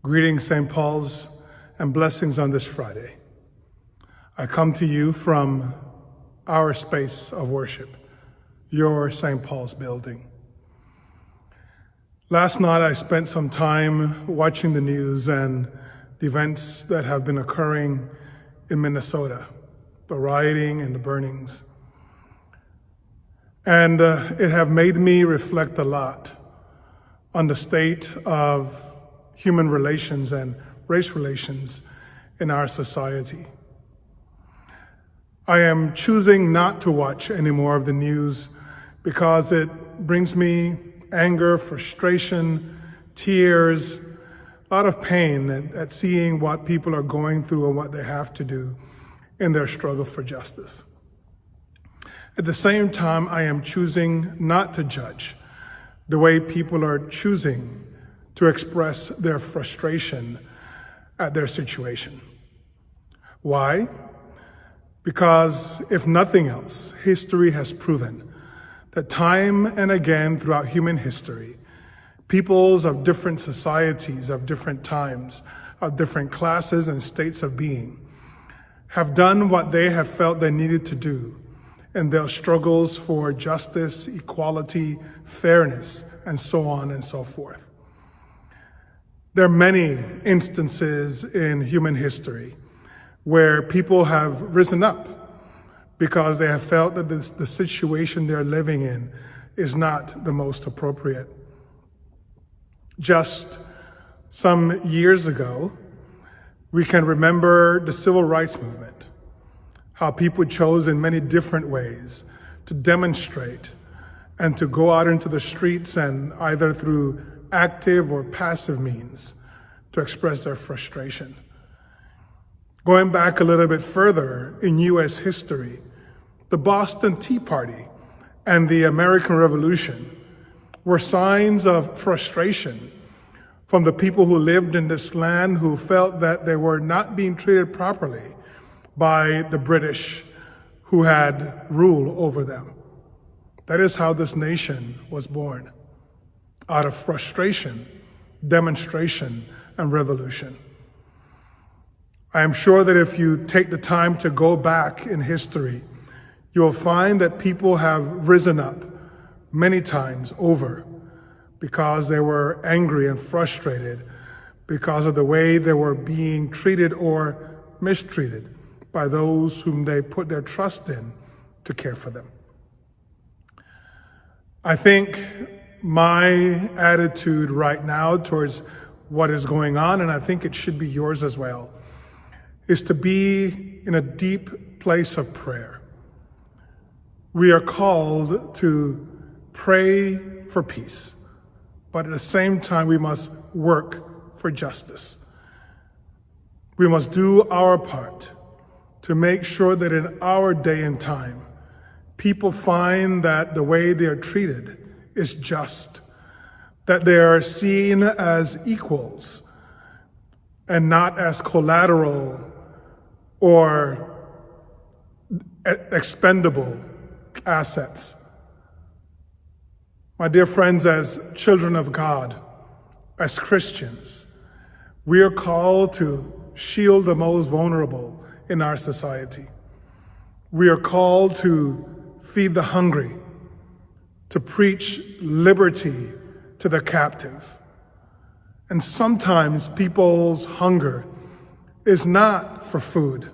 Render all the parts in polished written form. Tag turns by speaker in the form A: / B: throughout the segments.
A: Greetings, St. Paul's, and blessings on this Friday. I come to you from our space of worship, your St. Paul's building. Last night, I spent some time watching the news and the events that have been occurring in Minnesota, the rioting and the burnings. And it have made me reflect a lot on the state of human relations and race relations in our society. I am choosing not to watch any more of the news because it brings me anger, frustration, tears, a lot of pain at seeing what people are going through and what they have to do in their struggle for justice. At the same time, I am choosing not to judge the way people are choosing to express their frustration at their situation. Why? Because if nothing else, history has proven that time and again throughout human history, peoples of different societies, of different times, of different classes and states of being, have done what they have felt they needed to do in their struggles for justice, equality, fairness, and so on and so forth. There are many instances in human history where people have risen up because they have felt that the situation they're living in is not the most appropriate. Just some years ago, we can remember the civil rights movement, how people chose in many different ways to demonstrate and to go out into the streets and either through active or passive means to express their frustration. Going back a little bit further in U.S. history, the Boston Tea Party and the American Revolution were signs of frustration from the people who lived in this land who felt that they were not being treated properly by the British who had rule over them. That is how this nation was born, out of frustration, demonstration, and revolution. I am sure that if you take the time to go back in history, you will find that people have risen up many times over because they were angry and frustrated because of the way they were being treated or mistreated by those whom they put their trust in to care for them. I think my attitude right now towards what is going on, and I think it should be yours as well, is to be in a deep place of prayer. We are called to pray for peace, but at the same time, we must work for justice. We must do our part to make sure that in our day and time, people find that the way they are treated is just, that they are seen as equals and not as collateral or expendable assets. My dear friends, as children of God, as Christians, we are called to shield the most vulnerable in our society. We are called to feed the hungry, to preach liberty to the captive. And sometimes people's hunger is not for food,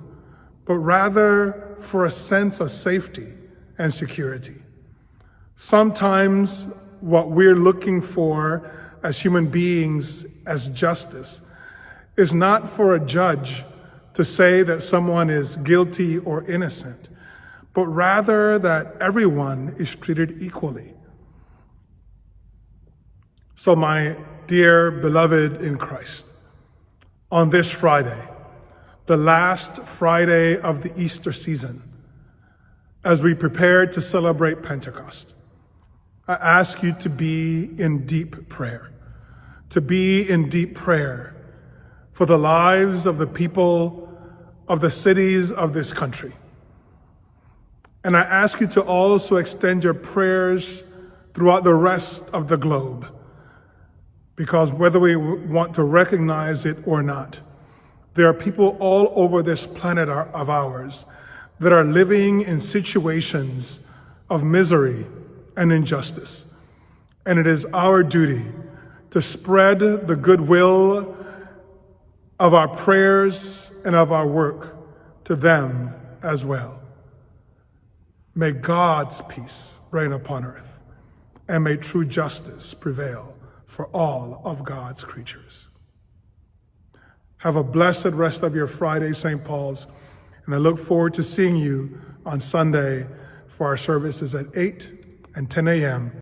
A: but rather for a sense of safety and security. Sometimes what we're looking for as human beings as justice is not for a judge to say that someone is guilty or innocent, but rather that everyone is treated equally. So my dear beloved in Christ, on this Friday, the last Friday of the Easter season, as we prepare to celebrate Pentecost, I ask you to be in deep prayer, for the lives of the people of the cities of this country. And I ask you to also extend your prayers throughout the rest of the globe, Because whether we want to recognize it or not, there are people all over this planet of ours that are living in situations of misery and injustice. And it is our duty to spread the goodwill of our prayers and of our work to them as well. May God's peace reign upon earth, and may true justice prevail for all of God's creatures. Have a blessed rest of your Friday, St. Paul's, and I look forward to seeing you on Sunday for our services at 8 and 10 a.m.